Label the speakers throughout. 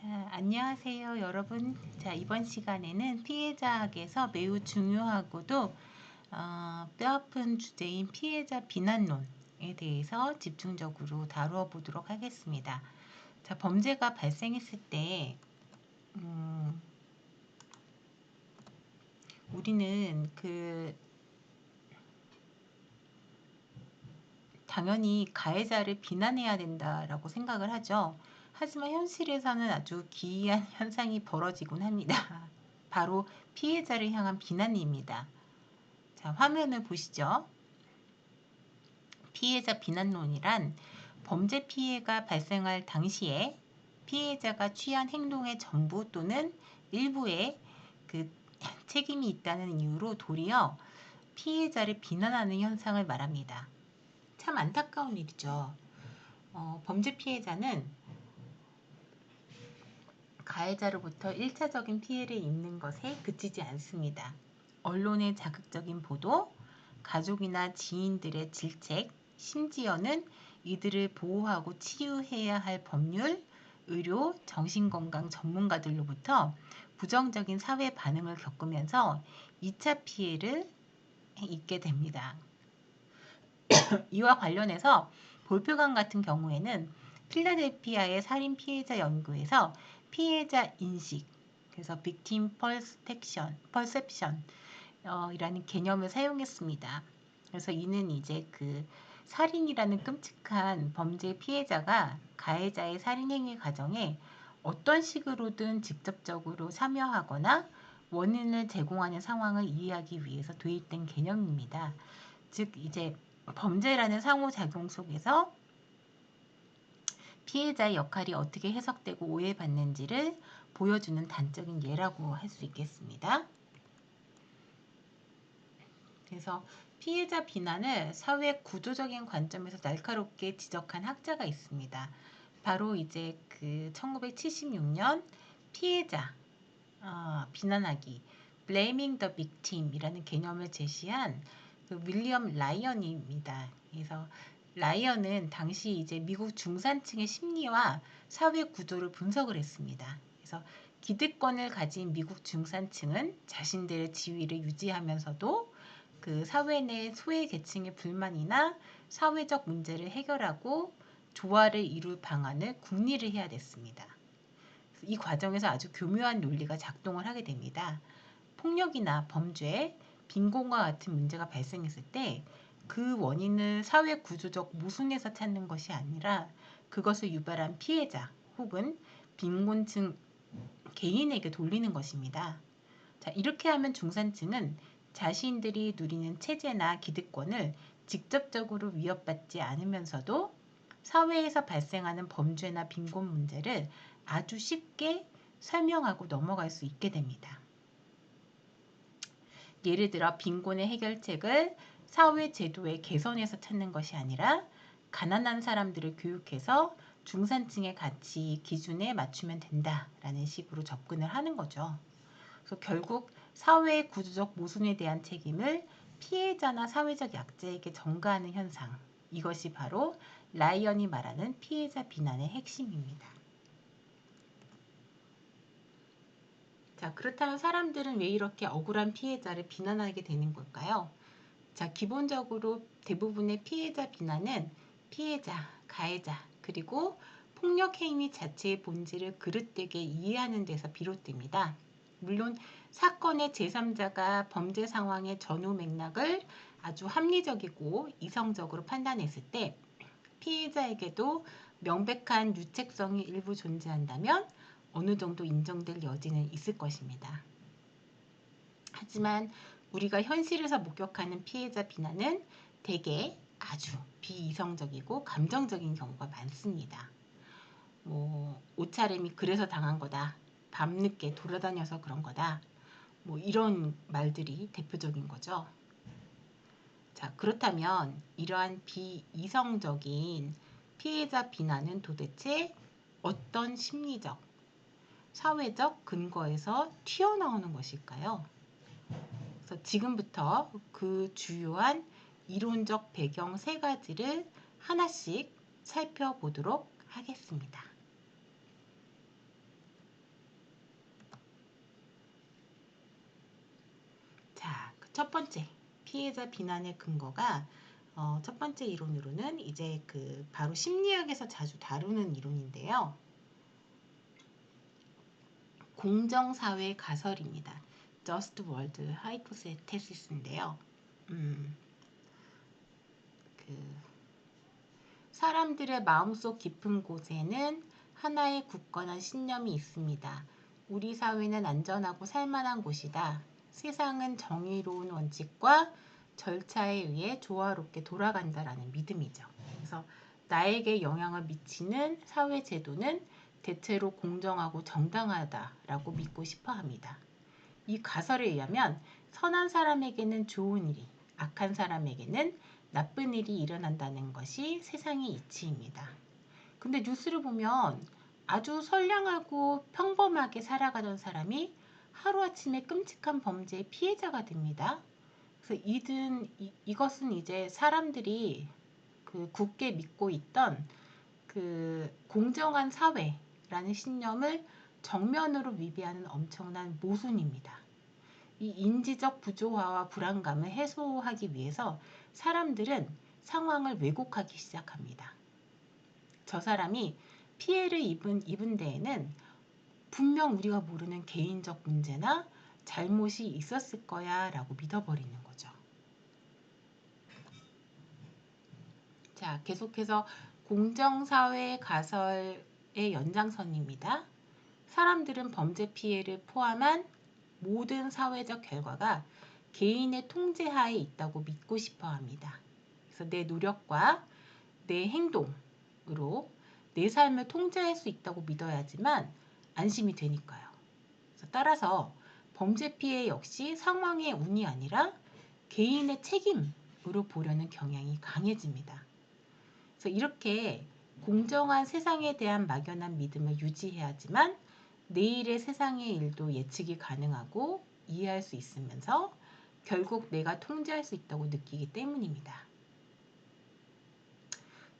Speaker 1: 자, 안녕하세요, 여러분. 자, 이번 시간에는 피해자학에서 매우 중요하고도 뼈아픈 주제인 피해자 비난론에 대해서 집중적으로 다루어 보도록 하겠습니다. 자, 범죄가 발생했을 때 우리는 당연히 가해자를 비난해야 된다라고 생각을 하죠. 하지만 현실에서는 아주 기이한 현상이 벌어지곤 합니다. 바로 피해자를 향한 비난입니다. 자, 화면을 보시죠. 피해자 비난론이란 범죄 피해가 발생할 당시에 피해자가 취한 행동의 전부 또는 일부에 책임이 있다는 이유로 도리어 피해자를 비난하는 현상을 말합니다. 참 안타까운 일이죠. 범죄 피해자는 가해자로부터 1차적인 피해를 입는 것에 그치지 않습니다. 언론의 자극적인 보도, 가족이나 지인들의 질책, 심지어는 이들을 보호하고 치유해야 할 법률, 의료, 정신건강 전문가들로부터 부정적인 사회 반응을 겪으면서 2차 피해를 입게 됩니다. 이와 관련해서 볼표강 같은 경우에는 필라델피아의 살인 피해자 연구에서 피해자 인식, 그래서 victim perception 이라는 개념을 사용했습니다. 그래서 이는 이제 살인이라는 끔찍한 범죄 피해자가 가해자의 살인행위 과정에 어떤 식으로든 직접적으로 참여하거나 원인을 제공하는 상황을 이해하기 위해서 도입된 개념입니다. 즉 이제 범죄라는 상호작용 속에서 피해자의 역할이 어떻게 해석되고 오해받는지를 보여주는 단적인 예라고 할 수 있겠습니다. 그래서 피해자 비난을 사회 구조적인 관점에서 날카롭게 지적한 학자가 있습니다. 바로 이제 1976년 피해자 비난하기 Blaming the Victim이라는 개념을 제시한 윌리엄 라이언입니다. 그래서 라이언은 당시 이제 미국 중산층의 심리와 사회 구조를 분석을 했습니다. 그래서 기득권을 가진 미국 중산층은 자신들의 지위를 유지하면서도 사회 내 소외 계층의 불만이나 사회적 문제를 해결하고 조화를 이룰 방안을 궁리를 해야 됐습니다. 이 과정에서 아주 교묘한 논리가 작동을 하게 됩니다. 폭력이나 범죄, 빈곤과 같은 문제가 발생했을 때 그 원인을 사회 구조적 모순에서 찾는 것이 아니라 그것을 유발한 피해자 혹은 빈곤층 개인에게 돌리는 것입니다. 자, 이렇게 하면 중산층은 자신들이 누리는 체제나 기득권을 직접적으로 위협받지 않으면서도 사회에서 발생하는 범죄나 빈곤 문제를 아주 쉽게 설명하고 넘어갈 수 있게 됩니다. 예를 들어 빈곤의 해결책을 사회 제도의 개선에서 찾는 것이 아니라 가난한 사람들을 교육해서 중산층의 가치 기준에 맞추면 된다라는 식으로 접근을 하는 거죠. 그래서 결국 사회의 구조적 모순에 대한 책임을 피해자나 사회적 약자에게 전가하는 현상, 이것이 바로 라이언이 말하는 피해자 비난의 핵심입니다. 자, 그렇다면 사람들은 왜 이렇게 억울한 피해자를 비난하게 되는 걸까요? 자, 기본적으로 대부분의 피해자 비난은 피해자, 가해자, 그리고 폭력 행위 자체의 본질을 그릇되게 이해하는 데서 비롯됩니다. 물론 사건의 제3자가 범죄 상황의 전후 맥락을 아주 합리적이고 이성적으로 판단했을 때 피해자에게도 명백한 유책성이 일부 존재한다면 어느 정도 인정될 여지는 있을 것입니다. 하지만 우리가 현실에서 목격하는 피해자 비난은 대개 아주 비이성적이고 감정적인 경우가 많습니다. 옷차림이 그래서 당한 거다. 밤늦게 돌아다녀서 그런 거다. 이런 말들이 대표적인 거죠. 자, 그렇다면 이러한 비이성적인 피해자 비난은 도대체 어떤 심리적, 사회적 근거에서 튀어나오는 것일까요? 그래서 지금부터 그 주요한 이론적 배경 3가지를 하나씩 살펴보도록 하겠습니다. 첫 번째 피해자 비난의 근거가 첫 번째 이론으로는 이제 바로 심리학에서 자주 다루는 이론인데요. 공정사회 가설입니다. Just World Hypothesis인데요. 사람들의 마음속 깊은 곳에는 하나의 굳건한 신념이 있습니다. 우리 사회는 안전하고 살만한 곳이다. 세상은 정의로운 원칙과 절차에 의해 조화롭게 돌아간다라는 믿음이죠. 그래서 나에게 영향을 미치는 사회 제도는 대체로 공정하고 정당하다라고 믿고 싶어 합니다. 이 가설에 의하면 선한 사람에게는 좋은 일이, 악한 사람에게는 나쁜 일이 일어난다는 것이 세상의 이치입니다. 근데 뉴스를 보면 아주 선량하고 평범하게 살아가던 사람이 하루아침에 끔찍한 범죄의 피해자가 됩니다. 그래서 이것은 이제 사람들이 굳게 믿고 있던 공정한 사회라는 신념을 정면으로 위배하는 엄청난 모순입니다. 이 인지적 부조화와 불안감을 해소하기 위해서 사람들은 상황을 왜곡하기 시작합니다. 저 사람이 피해를 입은 데에는 분명 우리가 모르는 개인적 문제나 잘못이 있었을 거야 라고 믿어버리는 거죠. 자, 계속해서 공정사회 가설의 연장선입니다. 사람들은 범죄 피해를 포함한 모든 사회적 결과가 개인의 통제하에 있다고 믿고 싶어 합니다. 그래서 내 노력과 내 행동으로 내 삶을 통제할 수 있다고 믿어야지만 안심이 되니까요. 그래서 따라서 범죄 피해 역시 상황의 운이 아니라 개인의 책임으로 보려는 경향이 강해집니다. 그래서 이렇게 공정한 세상에 대한 막연한 믿음을 유지해야지만 내일의 세상의 일도 예측이 가능하고 이해할 수 있으면서 결국 내가 통제할 수 있다고 느끼기 때문입니다.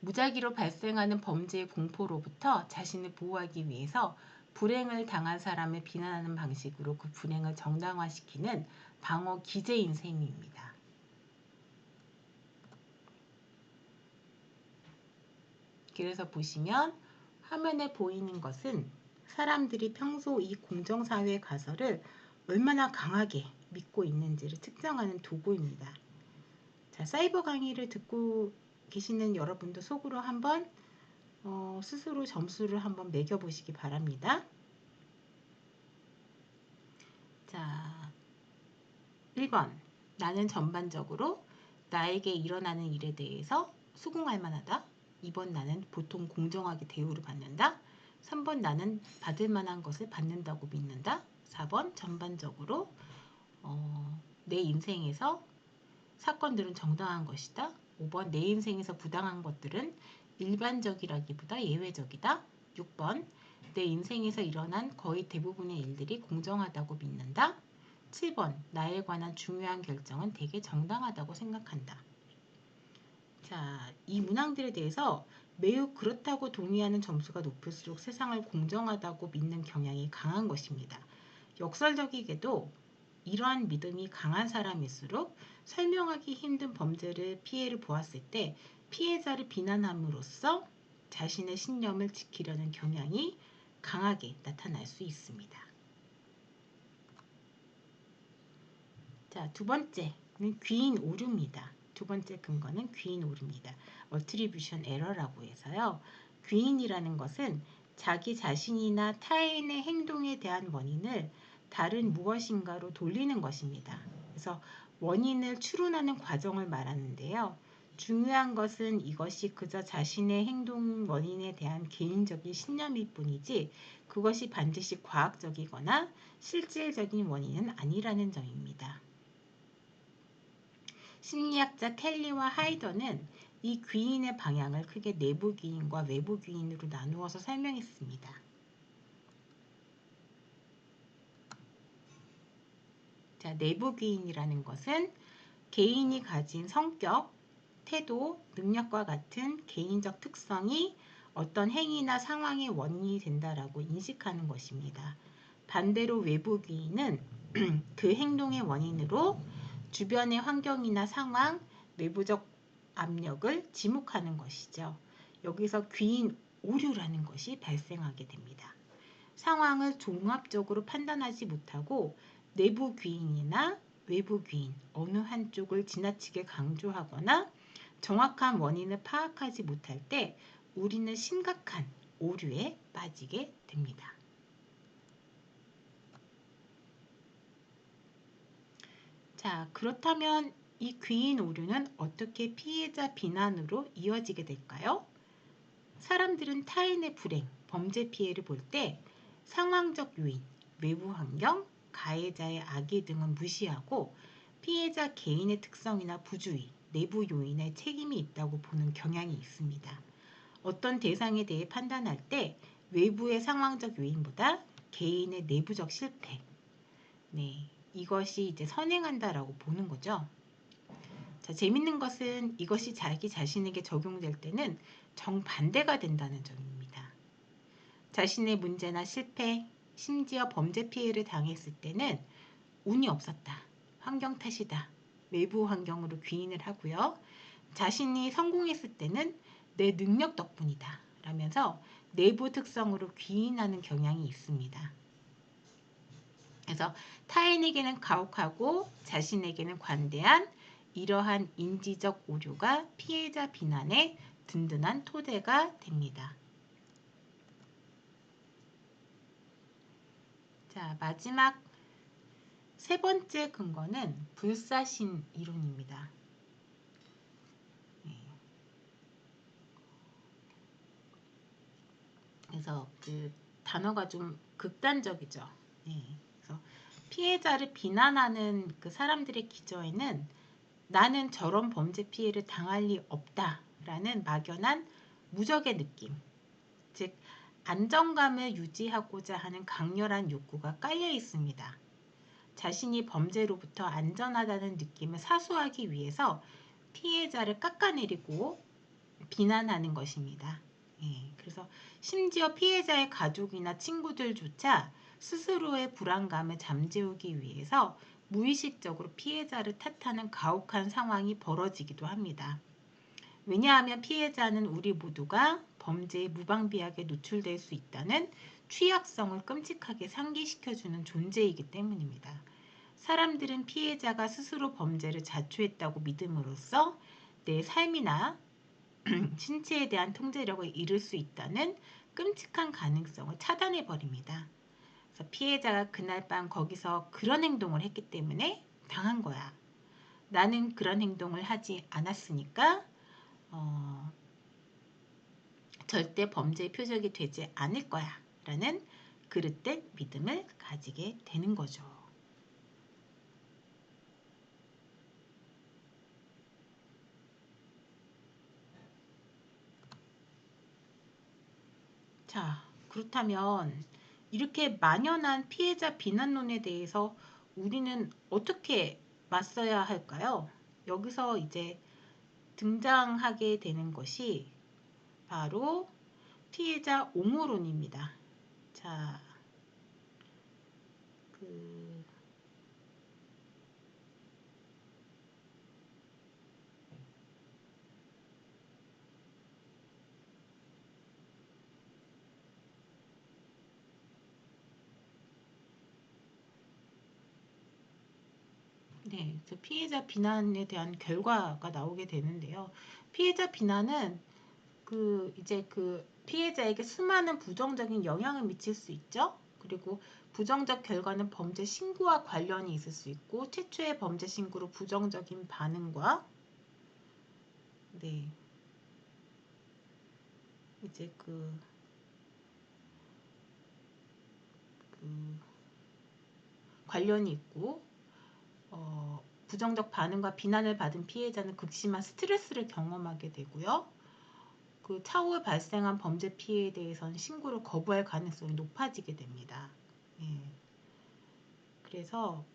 Speaker 1: 무작위로 발생하는 범죄의 공포로부터 자신을 보호하기 위해서 불행을 당한 사람을 비난하는 방식으로 그 불행을 정당화시키는 방어 기제인 셈입니다. 그래서 보시면 화면에 보이는 것은 사람들이 평소 이 공정사회 가설을 얼마나 강하게 믿고 있는지를 측정하는 도구입니다. 자, 사이버 강의를 듣고 계시는 여러분도 속으로 한번 스스로 점수를 한번 매겨보시기 바랍니다. 자, 1번. 나는 전반적으로 나에게 일어나는 일에 대해서 수긍할 만하다. 2번. 나는 보통 공정하게 대우를 받는다. 3번. 나는 받을 만한 것을 받는다고 믿는다. 4번. 전반적으로 내 인생에서 사건들은 정당한 것이다. 5번. 내 인생에서 부당한 것들은 일반적이라기보다 예외적이다. 6번. 내 인생에서 일어난 거의 대부분의 일들이 공정하다고 믿는다. 7번. 나에 관한 중요한 결정은 되게 정당하다고 생각한다. 자, 이 문항들에 대해서 매우 그렇다고 동의하는 점수가 높을수록 세상을 공정하다고 믿는 경향이 강한 것입니다. 역설적이게도 이러한 믿음이 강한 사람일수록 설명하기 힘든 범죄를 피해를 보았을 때 피해자를 비난함으로써 자신의 신념을 지키려는 경향이 강하게 나타날 수 있습니다. 자, 두 번째는 귀인 오류입니다. 두 번째 근거는 귀인 오류입니다. Attribution Error라고 해서요. 귀인이라는 것은 자기 자신이나 타인의 행동에 대한 원인을 다른 무엇인가로 돌리는 것입니다. 그래서 원인을 추론하는 과정을 말하는데요. 중요한 것은 이것이 그저 자신의 행동 원인에 대한 개인적인 신념일 뿐이지 그것이 반드시 과학적이거나 실질적인 원인은 아니라는 점입니다. 심리학자 켈리와 하이더는 이 귀인의 방향을 크게 내부 귀인과 외부 귀인으로 나누어서 설명했습니다. 자, 내부 귀인이라는 것은 개인이 가진 성격, 태도, 능력과 같은 개인적 특성이 어떤 행위나 상황의 원인이 된다라고 인식하는 것입니다. 반대로 외부 귀인은 그 행동의 원인으로 주변의 환경이나 상황, 외부적 압력을 지목하는 것이죠. 여기서 귀인 오류라는 것이 발생하게 됩니다. 상황을 종합적으로 판단하지 못하고 내부 귀인이나 외부 귀인 어느 한쪽을 지나치게 강조하거나 정확한 원인을 파악하지 못할 때 우리는 심각한 오류에 빠지게 됩니다. 자, 그렇다면 이 귀인 오류는 어떻게 피해자 비난으로 이어지게 될까요? 사람들은 타인의 불행, 범죄 피해를 볼 때 상황적 요인, 외부 환경, 가해자의 악의 등은 무시하고 피해자 개인의 특성이나 부주의, 내부 요인에 책임이 있다고 보는 경향이 있습니다. 어떤 대상에 대해 판단할 때 외부의 상황적 요인보다 개인의 내부적 실패, 이것이 이제 선행한다라고 보는 거죠. 자, 재밌는 것은 이것이 자기 자신에게 적용될 때는 정반대가 된다는 점입니다. 자신의 문제나 실패, 심지어 범죄 피해를 당했을 때는 운이 없었다, 환경 탓이다, 외부 환경으로 귀인을 하고요. 자신이 성공했을 때는 내 능력 덕분이다 라면서 내부 특성으로 귀인하는 경향이 있습니다. 그래서 타인에게는 가혹하고 자신에게는 관대한 이러한 인지적 오류가 피해자 비난의 든든한 토대가 됩니다. 자, 마지막 세 번째 근거는 불사신 이론입니다. 그래서 그 단어가 좀 극단적이죠. 그래서 피해자를 비난하는 그 사람들의 기저에는 나는 저런 범죄 피해를 당할 리 없다라는 막연한 무적의 느낌, 즉 안정감을 유지하고자 하는 강렬한 욕구가 깔려 있습니다. 자신이 범죄로부터 안전하다는 느낌을 사수하기 위해서 피해자를 깎아내리고 비난하는 것입니다. 그래서 심지어 피해자의 가족이나 친구들조차 스스로의 불안감을 잠재우기 위해서 무의식적으로 피해자를 탓하는 가혹한 상황이 벌어지기도 합니다. 왜냐하면 피해자는 우리 모두가 범죄에 무방비하게 노출될 수 있다는 취약성을 끔찍하게 상기시켜주는 존재이기 때문입니다. 사람들은 피해자가 스스로 범죄를 자초했다고 믿음으로써 내 삶이나 신체에 대한 통제력을 잃을 수 있다는 끔찍한 가능성을 차단해버립니다. 그래서 피해자가 그날 밤 거기서 그런 행동을 했기 때문에 당한 거야. 나는 그런 행동을 하지 않았으니까 절대 범죄의 표적이 되지 않을 거야 라는 그릇된 믿음을 가지게 되는 거죠. 자, 그렇다면 이렇게 만연한 피해자 비난론에 대해서 우리는 어떻게 맞서야 할까요? 여기서 이제 등장하게 되는 것이 바로 피해자 옹호론입니다. 자, 그래서 피해자 비난에 대한 결과가 나오게 되는데요. 피해자 비난은 이제 피해자에게 수많은 부정적인 영향을 미칠 수 있죠. 그리고 부정적 결과는 범죄 신고와 관련이 있을 수 있고, 최초의 범죄 신고로 부정적인 반응과 이제 관련이 있고, 부정적 반응과 비난을 받은 피해자는 극심한 스트레스를 경험하게 되고요. 차후에 발생한 범죄 피해에 대해서는 신고를 거부할 가능성이 높아지게 됩니다. 그래서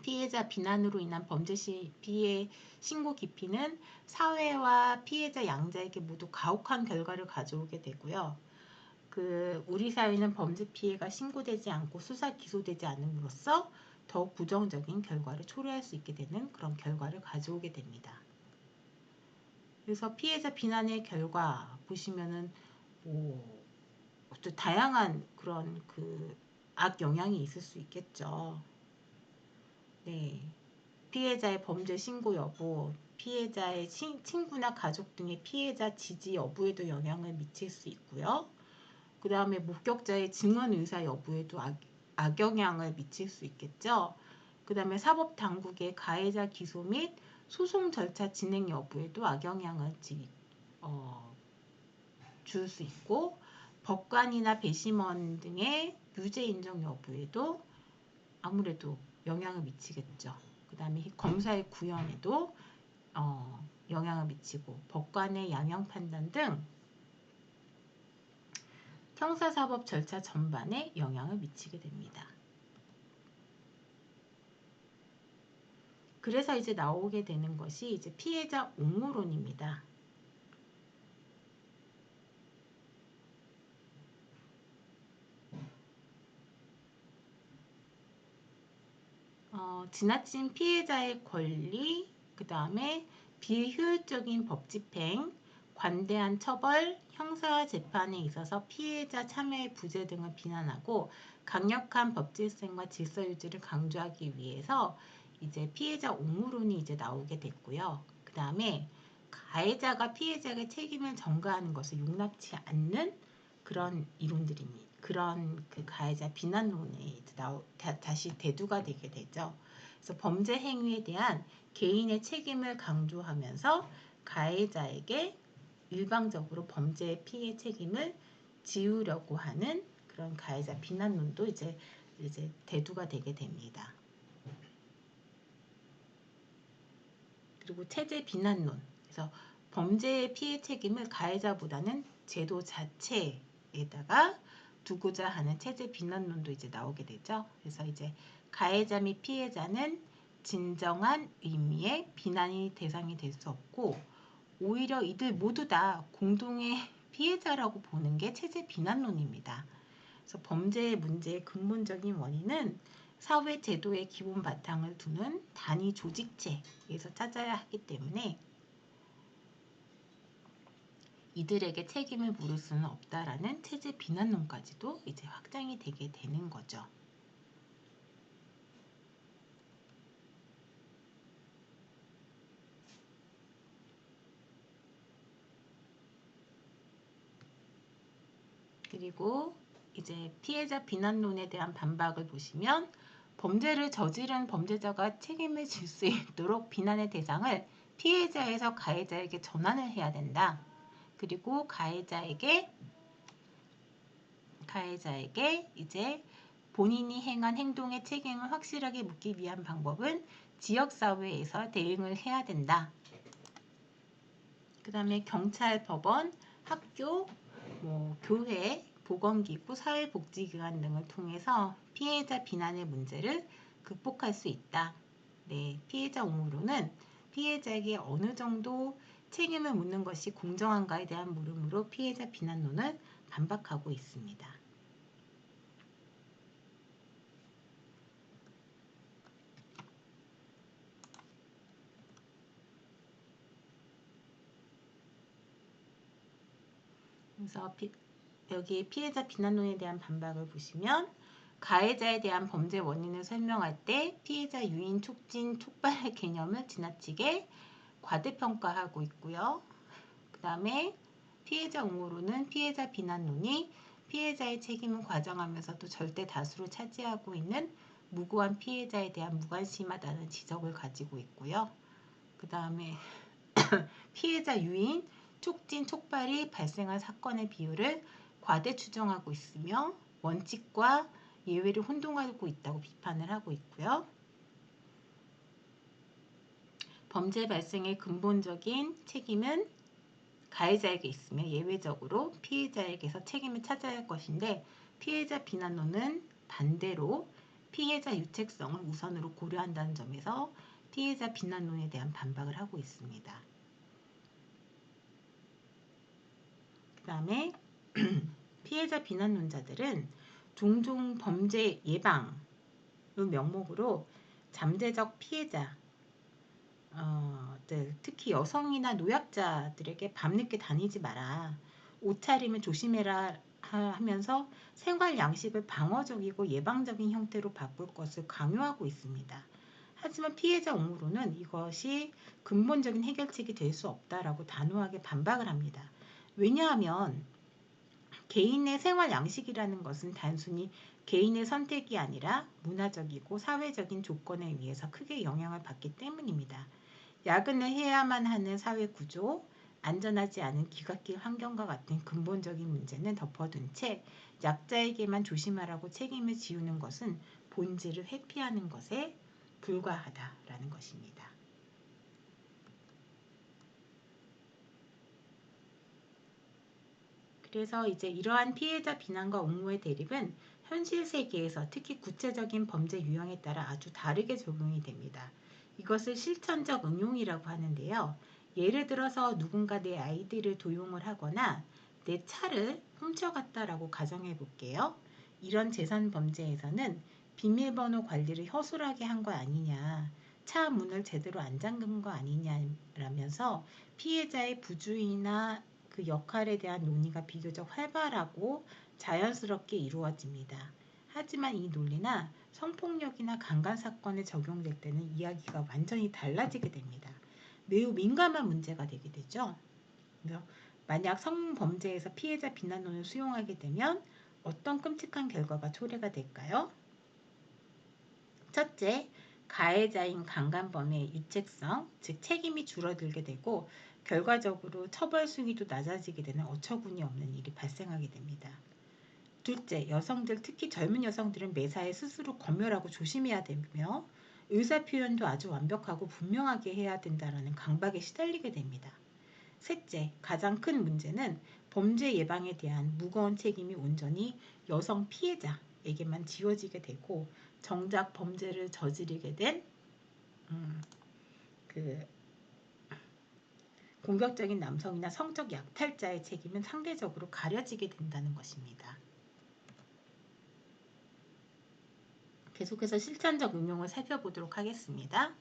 Speaker 1: 피해자 비난으로 인한 범죄 피해 신고 기피는 사회와 피해자 양자에게 모두 가혹한 결과를 가져오게 되고요. 우리 사회는 범죄 피해가 신고되지 않고 수사 기소되지 않음으로써 더욱 부정적인 결과를 초래할 수 있게 되는 그런 결과를 가져오게 됩니다. 그래서 피해자 비난의 결과 보시면은 또 다양한 그런 악영향이 있을 수 있겠죠. 네. 피해자의 범죄 신고 여부, 피해자의 친구나 가족 등의 피해자 지지 여부에도 영향을 미칠 수 있고요. 그 다음에 목격자의 증언 의사 여부에도 악영향을 미칠 수 있겠죠. 그 다음에 사법당국의 가해자 기소 및 소송 절차 진행 여부에도 악영향을 줄 수 있고, 법관이나 배심원 등의 유죄 인정 여부에도 아무래도 영향을 미치겠죠. 그 다음에 검사의 구형에도 영향을 미치고, 법관의 양형 판단 등 형사사법 절차 전반에 영향을 미치게 됩니다. 그래서 이제 나오게 되는 것이 이제 피해자 옹호론입니다. 지나친 피해자의 권리, 그 다음에 비효율적인 법 집행, 관대한 처벌, 형사 재판에 있어서 피해자 참여의 부재 등을 비난하고 강력한 법 질서과 질서 유지를 강조하기 위해서 이제 피해자 옹호론이 이제 나오게 됐고요. 그 다음에 가해자가 피해자의 책임을 전가하는 것을 용납치 않는 그런 이론들입니다. 그런 가해자 비난론에 다시 대두가 되게 되죠. 그래서 범죄 행위에 대한 개인의 책임을 강조하면서 가해자에게 일방적으로 범죄 피해 책임을 지우려고 하는 그런 가해자 비난론도 이제 대두가 되게 됩니다. 그리고 체제 비난론. 그래서 범죄의 피해 책임을 가해자보다는 제도 자체에다가 두고자 하는 체제 비난론도 이제 나오게 되죠. 그래서 이제 가해자 및 피해자는 진정한 의미의 비난이 대상이 될 수 없고, 오히려 이들 모두 다 공동의 피해자라고 보는 게 체제 비난론입니다. 그래서 범죄의 문제의 근본적인 원인은 사회 제도의 기본 바탕을 두는 단위 조직체에서 찾아야 하기 때문에 이들에게 책임을 물을 수는 없다라는 체제 비난론까지도 이제 확장이 되게 되는 거죠. 그리고 이제 피해자 비난론에 대한 반박을 보시면, 범죄를 저지른 범죄자가 책임을 질 수 있도록 비난의 대상을 피해자에서 가해자에게 전환을 해야 된다. 그리고 가해자에게 이제 본인이 행한 행동의 책임을 확실하게 묻기 위한 방법은 지역사회에서 대응을 해야 된다. 그 다음에 경찰, 법원, 학교, 교회, 보건기구, 사회복지기관 등을 통해서 피해자 비난의 문제를 극복할 수 있다. 네, 피해자 옹호론은 피해자에게 어느 정도 책임을 묻는 것이 공정한가에 대한 물음으로 피해자 비난론을 반박하고 있습니다. 그래서 여기 피해자 비난론에 대한 반박을 보시면, 가해자에 대한 범죄 원인을 설명할 때 피해자 유인, 촉진, 촉발의 개념을 지나치게 과대평가하고 있고요. 그 다음에 피해자 옹호론은 피해자 비난론이 피해자의 책임을 과장하면서도 절대 다수를 차지하고 있는 무고한 피해자에 대한 무관심하다는 지적을 가지고 있고요. 그 다음에 피해자 유인, 촉진, 촉발이 발생한 사건의 비율을 과대 추정하고 있으며 원칙과 예외를 혼동하고 있다고 비판을 하고 있고요. 범죄 발생의 근본적인 책임은 가해자에게 있으며 예외적으로 피해자에게서 책임을 찾아야 할 것인데, 피해자 비난론은 반대로 피해자 유책성을 우선으로 고려한다는 점에서 피해자 비난론에 대한 반박을 하고 있습니다. 그 다음에 피해자 비난론자들은 종종 범죄 예방의 명목으로 잠재적 피해자, 특히 여성이나 노약자들에게 밤늦게 다니지 마라, 옷차림을 조심해라 하면서 생활 양식을 방어적이고 예방적인 형태로 바꿀 것을 강요하고 있습니다. 하지만 피해자 옹호로는 이것이 근본적인 해결책이 될 수 없다라고 단호하게 반박을 합니다. 왜냐하면 개인의 생활 양식이라는 것은 단순히 개인의 선택이 아니라 문화적이고 사회적인 조건에 의해서 크게 영향을 받기 때문입니다. 야근을 해야만 하는 사회 구조, 안전하지 않은 귀갓길 환경과 같은 근본적인 문제는 덮어둔 채 약자에게만 조심하라고 책임을 지우는 것은 본질을 회피하는 것에 불과하다라는 것입니다. 그래서 이제 이러한 피해자 비난과 옹호의 대립은 현실 세계에서 특히 구체적인 범죄 유형에 따라 아주 다르게 적용이 됩니다. 이것을 실천적 응용이라고 하는데요. 예를 들어서 누군가 내 아이디를 도용을 하거나 내 차를 훔쳐갔다라고 가정해 볼게요. 이런 재산 범죄에서는 비밀번호 관리를 허술하게 한 거 아니냐, 차 문을 제대로 안 잠근 거 아니냐라면서 피해자의 부주의나 그 역할에 대한 논의가 비교적 활발하고 자연스럽게 이루어집니다. 하지만 이 논리나 성폭력이나 강간 사건에 적용될 때는 이야기가 완전히 달라지게 됩니다. 매우 민감한 문제가 되게 되죠. 그래서 만약 성범죄에서 피해자 비난론을 수용하게 되면 어떤 끔찍한 결과가 초래가 될까요? 첫째, 가해자인 강간범의 유책성, 즉 책임이 줄어들게 되고 결과적으로 처벌 수위도 낮아지게 되는 어처구니 없는 일이 발생하게 됩니다. 둘째, 여성들, 특히 젊은 여성들은 매사에 스스로 검열하고 조심해야 되며 의사 표현도 아주 완벽하고 분명하게 해야 된다라는 강박에 시달리게 됩니다. 셋째, 가장 큰 문제는 범죄 예방에 대한 무거운 책임이 온전히 여성 피해자에게만 지워지게 되고 정작 범죄를 저지르게 된 공격적인 남성이나 성적 약탈자의 책임은 상대적으로 가려지게 된다는 것입니다. 계속해서 실천적 응용을 살펴보도록 하겠습니다.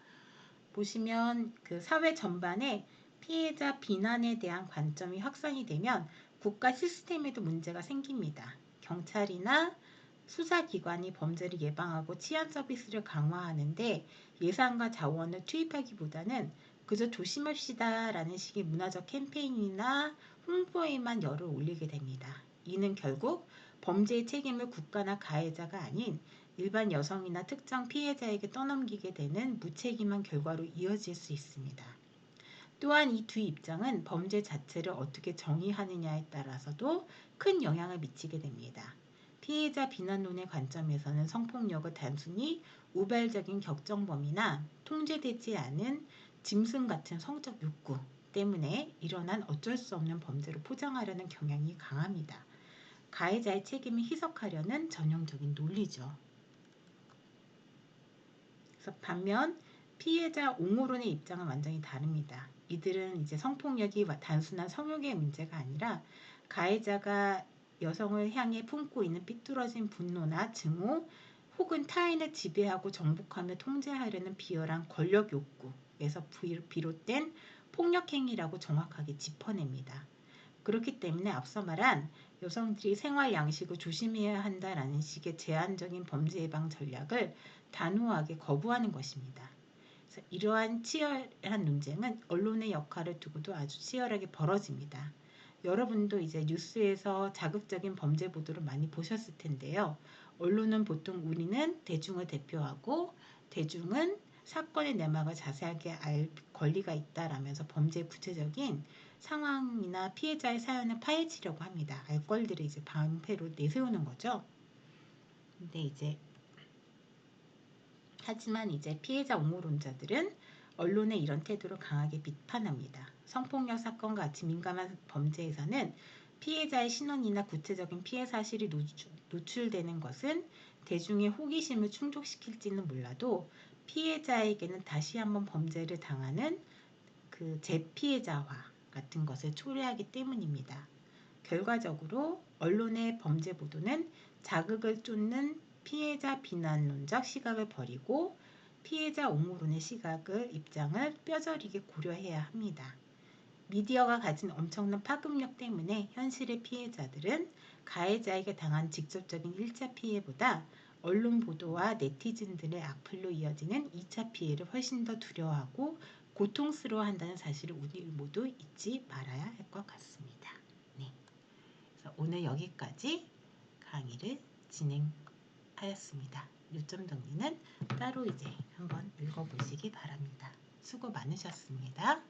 Speaker 1: 보시면 그 사회 전반에 피해자 비난에 대한 관점이 확산이 되면 국가 시스템에도 문제가 생깁니다. 경찰이나 수사기관이 범죄를 예방하고 치안 서비스를 강화하는데 예산과 자원을 투입하기보다는 그저 조심합시다 라는 식의 문화적 캠페인이나 홍보에만 열을 올리게 됩니다. 이는 결국 범죄의 책임을 국가나 가해자가 아닌 일반 여성이나 특정 피해자에게 떠넘기게 되는 무책임한 결과로 이어질 수 있습니다. 또한 이 두 입장은 범죄 자체를 어떻게 정의하느냐에 따라서도 큰 영향을 미치게 됩니다. 피해자 비난론의 관점에서는 성폭력을 단순히 우발적인 격정범이나 통제되지 않은 짐승 같은 성적 욕구 때문에 일어난 어쩔 수 없는 범죄로 포장하려는 경향이 강합니다. 가해자의 책임을 희석하려는 전형적인 논리죠. 그래서 반면 피해자 옹호론의 입장은 완전히 다릅니다. 이들은 이제 성폭력이 단순한 성욕의 문제가 아니라 가해자가 여성을 향해 품고 있는 삐뚤어진 분노나 증오 혹은 타인을 지배하고 정복하며 통제하려는 비열한 권력 욕구에서 비롯된 폭력 행위라고 정확하게 짚어냅니다. 그렇기 때문에 앞서 말한 여성들이 생활 양식을 조심해야 한다라는 식의 제한적인 범죄 예방 전략을 단호하게 거부하는 것입니다. 그래서 이러한 치열한 논쟁은 언론의 역할을 두고도 아주 치열하게 벌어집니다. 여러분도 이제 뉴스에서 자극적인 범죄 보도를 많이 보셨을 텐데요. 언론은 보통 우리는 대중을 대표하고 대중은 사건의 내막을 자세하게 알 권리가 있다라면서 범죄의 구체적인 상황이나 피해자의 사연을 파헤치려고 합니다. 알 권리들을 이제 방패로 내세우는 거죠. 근데 이제 하지만 이제 피해자 옹호론자들은 언론의 이런 태도를 강하게 비판합니다. 성폭력 사건과 같이 민감한 범죄에서는 피해자의 신원이나 구체적인 피해 사실이 노출되는 것은 대중의 호기심을 충족시킬지는 몰라도 피해자에게는 다시 한번 범죄를 당하는 그 재피해자화 같은 것을 초래하기 때문입니다. 결과적으로 언론의 범죄 보도는 자극을 쫓는 피해자 비난론적 시각을 버리고 피해자 옹호론의 입장을 뼈저리게 고려해야 합니다. 미디어가 가진 엄청난 파급력 때문에 현실의 피해자들은 가해자에게 당한 직접적인 1차 피해보다 언론 보도와 네티즌들의 악플로 이어지는 2차 피해를 훨씬 더 두려워하고 고통스러워한다는 사실을 우리 모두 잊지 말아야 할 것 같습니다. 네. 그래서 오늘 여기까지 강의를 진행하였습니다. 요점 정리는 따로 이제 한번 읽어보시기 바랍니다. 수고 많으셨습니다.